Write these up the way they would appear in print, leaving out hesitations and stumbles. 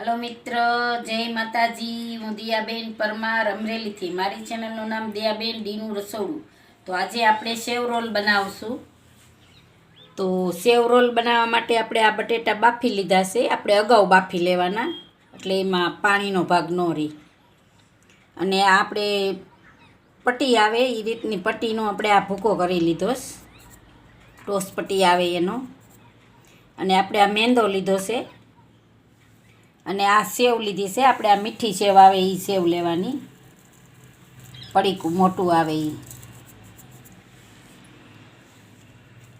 Hello मित्र, जय माताजी। हूँ दियाबेन परमार अमरेली थी। मारी चेनलનું નામ દિયાબેન ડીનું રસોડું। તો આજે આપણે સેવ રોલ બનાવશું। તો સેવ રોલ બનાવવા માટે આપણે આ બટેટા બાફી લીધા છે। આપણે અગાઉ બાફી લેવાના, એટલે એમાં પાણીનો ભાગ ન રહે। અને આપણે પટ્ટી આવે એ રીતની પટ્ટીનો આપણે આ ભૂકો કરી લીધો છે, ટોસ પટ્ટી આવે એનો। અને આપણે આ મેંદો લીધો છે અને આ સેવ લીધી છે। આપણે આ મીઠી સેવ આવે એ સેવ લેવાની, પડીકું મોટું આવે એ।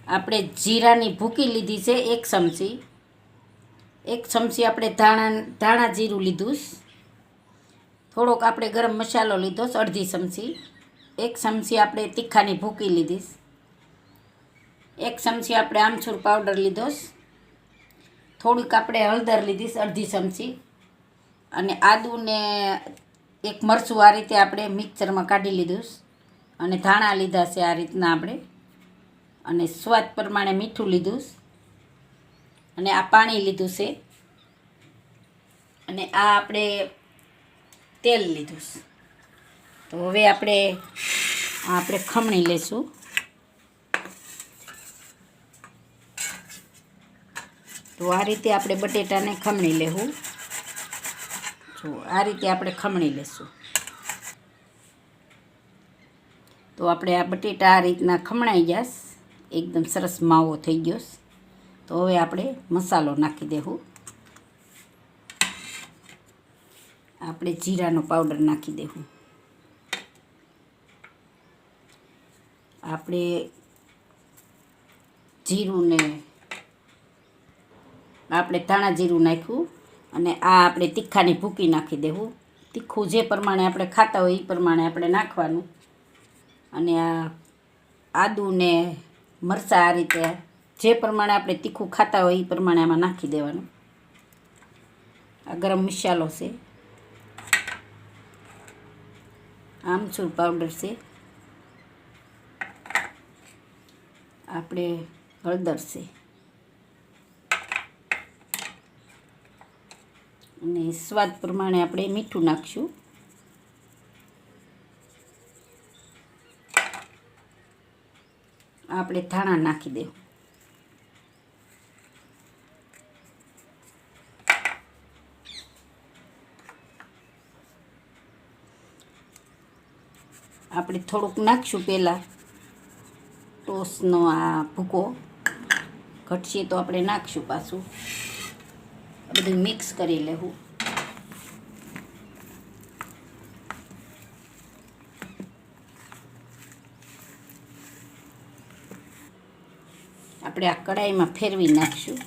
આપણે જીરાની ભૂકી લીધી છે 1 ચમચી। 1 ચમચી આપણે ધાણા જીરું લીધું છે। થોડોક આપણે ગરમ મસાલો લીધો છે 1/2 ચમચી। 1 ચમચી આપણે તીખાની ભૂકી લીધી છે। 1 ચમચી આપણે આમચૂર પાવડર લીધો છે। થોડીક આપણે હળદર લીધી છે 1/2 ચમચી। અને આદુને એક મરચું આ રીતે આપણે મિક્સરમાં કાઢી લીધું છે। અને ધાણા લીધા છે આ રીતના આપણે। અને સ્વાદ પ્રમાણે મીઠું લીધું છે। અને આ પાણી લીધું છે। અને આ આપણે તેલ લીધું છે। તો હવે આપણે ખમણી લઈશું। તો આ રીતે આપણે બટેટાને ખમણી લેવું। જો આ રીતે આપણે ખમણી લેશું। તો આપણે આ બટેટા આ રીતના ખમણાઈ ગયા, એકદમ સરસ માવો થઈ ગયો। તો હવે આપણે મસાલો નાખી દેવું। આપણે જીરાનો પાવડર નાખી દેવું। આપણે જીરુંને આપણે ધાણા જીરું નાખ્યું। અને આ આપણે તીખાની ભૂકી નાખી દેવું। તીખું જે પ્રમાણે આપણે ખાતા હોય એ પ્રમાણે આપણે નાખવાનું। અને આ આદુને મરચાં આ રીતે જે પ્રમાણે આપણે તીખું ખાતા હોય એ પ્રમાણે આમાં નાખી દેવાનું। આ ગરમ મસાલો છે, આમચૂર પાવડર છે, આપણે હળદર છે, અને સ્વાદ પ્રમાણે આપણે મીઠું નાખશું। આપણે ધાણા નાખી દેવું। આપણે થોડુંક નાખશું પહેલાં, ટોસનો આ ભૂકો ઘટશે તો આપણે નાખશું પાછું। બધું મિક્સ કરી લેવું। આપણે આ કડાઈમાં ફેરવી નાખશું।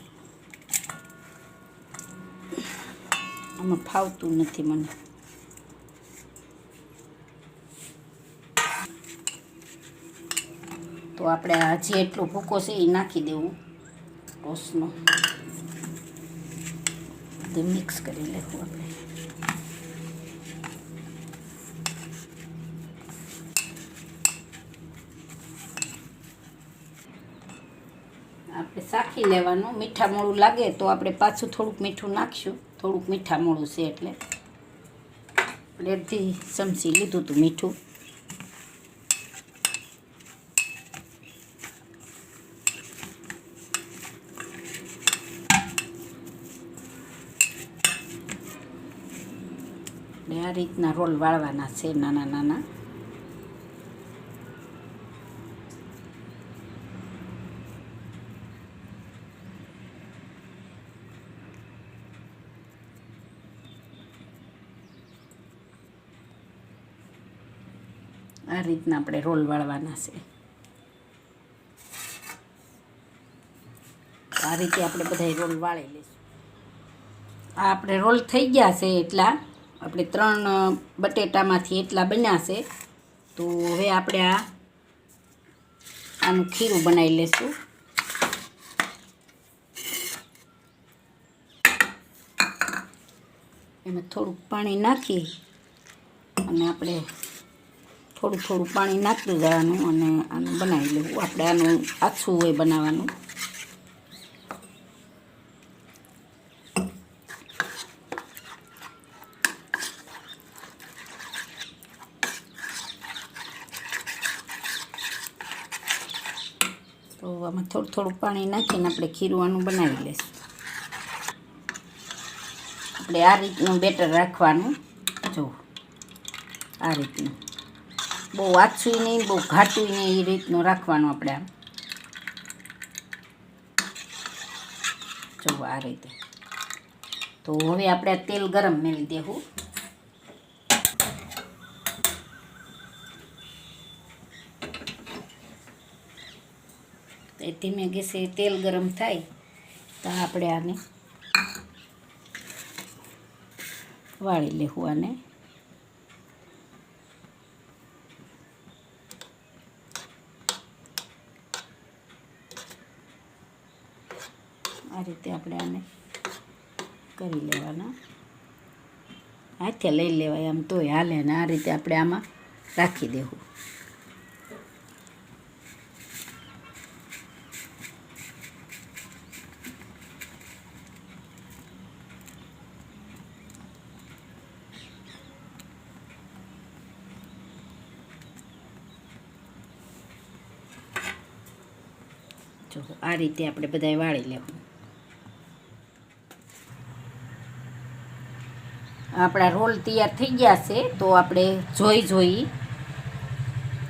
આમાં ફાવતું નથી મને। તો આપણે આ જે એટલો ભૂકો છે એ નાખી દેવું ટોસનો। બધું મિક્સ કરી લેવું આપણે। આપણે ચાખી લેવાનું, મીઠા મોળું લાગે તો આપણે પાછું થોડુંક મીઠું નાખશું। થોડુંક મીઠા મોળું છે એટલે આપણે 1/2 ચમચી લીધું હતું મીઠું। આ રીતના રોલ વાળવાના છે નાના નાના। આ રીતના આપણે રોલ વાળવાના છે। આ રીતે આપણે બધા રોલ વાળી લઈશું। આ આપણે રોલ થઈ ગયા છે એટલા, આપણે 3 બટેટામાંથી એટલા બન્યા છે। તો હવે આપણે આનું ખીરું બનાવી લઈશું। એમાં થોડુંક પાણી નાખી અને આપણે થોડું પાણી નાખતું જવાનું અને આનું બનાવી લેવું। આપણે આનું આછું હોય બનાવવાનું। તો આમાં થોડું થોડું પાણી નાખીને આપણે ખીરવાનું બનાવી લઈશું. આપણે આ રીતનું બેટર રાખવાનું. જો આ રીતનું, બહુ આછું નહીં બહુ ઘાટું નહીં, એ રીતનું રાખવાનું આપણે. આમ જો આ રીતે. તો હવે આપણે તેલ ગરમ મેળી દેવું. ધીમે ગેસે તેલ ગરમ થાય તો આપણે આને વાળી લેવું. આને આ રીતે આપણે આને કરી લેવાના. હાથે લઈ લેવાય આમ તોય હાલે ને. આ રીતે આપણે આમાં રાખી દેવું. જો આ રીતે આપણે બધાય વાળી લેવું. આપણા રોલ તૈયાર થઈ ગયા છે. તો આપણે જોઈ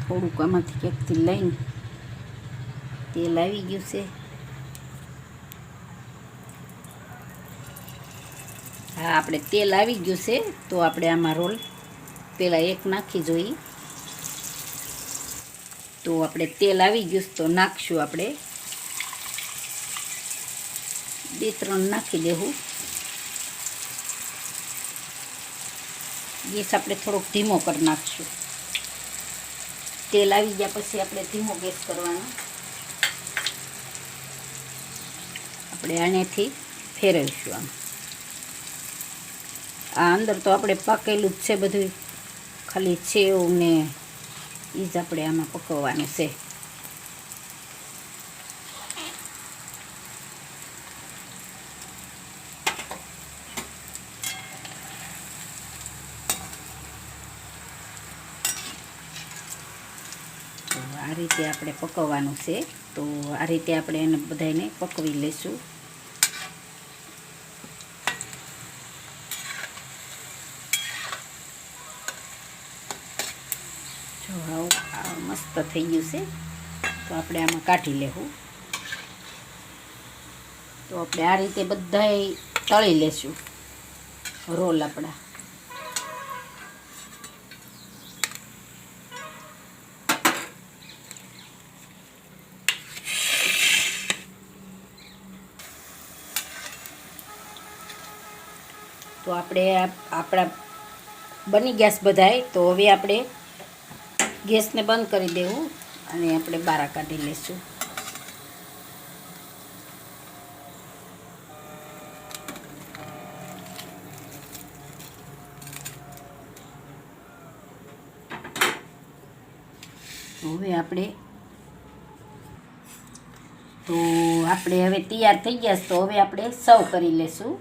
થોડુંક આમાંથી ક્યાંકથી લઈને, તેલ આવી ગયું છે. હા, આપણે તેલ આવી ગયું છે. તો આપણે આમાં રોલ પહેલાં એક નાખી જોઈએ. તો આપણે તેલ આવી ગયું તો નાખશું. આપણે 2-3 નાખી દેવું. ગેસ આપણે થોડોક ધીમો કરી નાખશું. તેલ આવી ગયા પછી આપણે ધીમો ગેસ કરવાનો. આપણે આનેથી ફેરવીશું. આ અંદર તો આપણે પાકેલું જ છે બધું, ખાલી સેવ ને એ જ આપણે આમાં પકવવાનું છે. આ રીતે આપણે પકવવાનું છે. તો આ રીતે આપણે એને બધાને પકવી લઈશું. જો આવું મસ્ત થઈ ગયું છે. તો આપણે આમાં કાઢી લેવું. તો આપણે આ રીતે બધાય તળી લેશું રોલ આપણા. તો આપણે આપણા બની ગયા બધાય. તો હવે આપણે ગેસને બંધ કરી દેવું અને આપણે બહાર કાઢી લઈશું. હવે આપણે હવે તૈયાર થઈ ગયા. તો હવે આપણે સર્વ કરી લઈશું.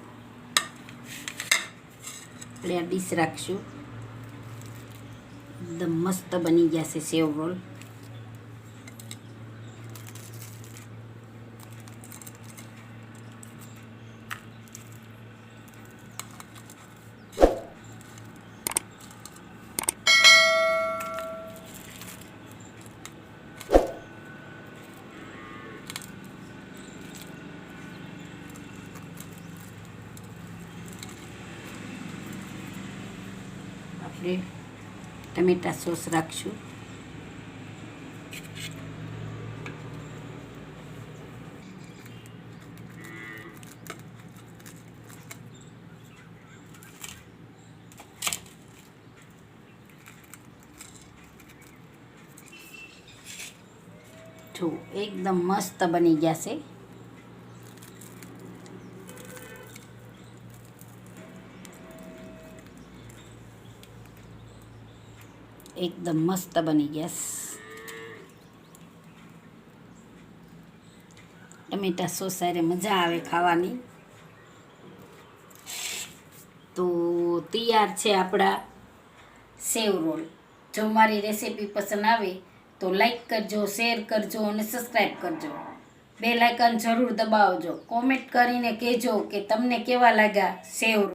આપણે આ ડીશ રાખશું. એકદમ મસ્ત બની ગયા છે સેવ રોલ. આપણે ટમેટા સોસ રાખશું. જો એકદમ મસ્ત બની ગયા છે. એકદમ મસ્ત બની ગયા. ટમેટા સોસ સાથે મજા આવે ખાવાની. તો તૈયાર છે આપણા સેવ રોલ. જો મારી રેસીપી પસંદ આવે તો લાઈક કરજો, શેર કરજો અને સબસ્ક્રાઈબ કરજો. બેલ આઇકન જરૂર દબાવજો. કોમેન્ટ કરીને કહેજો કે તમને કેવા લાગ્યા સેવ રોલ.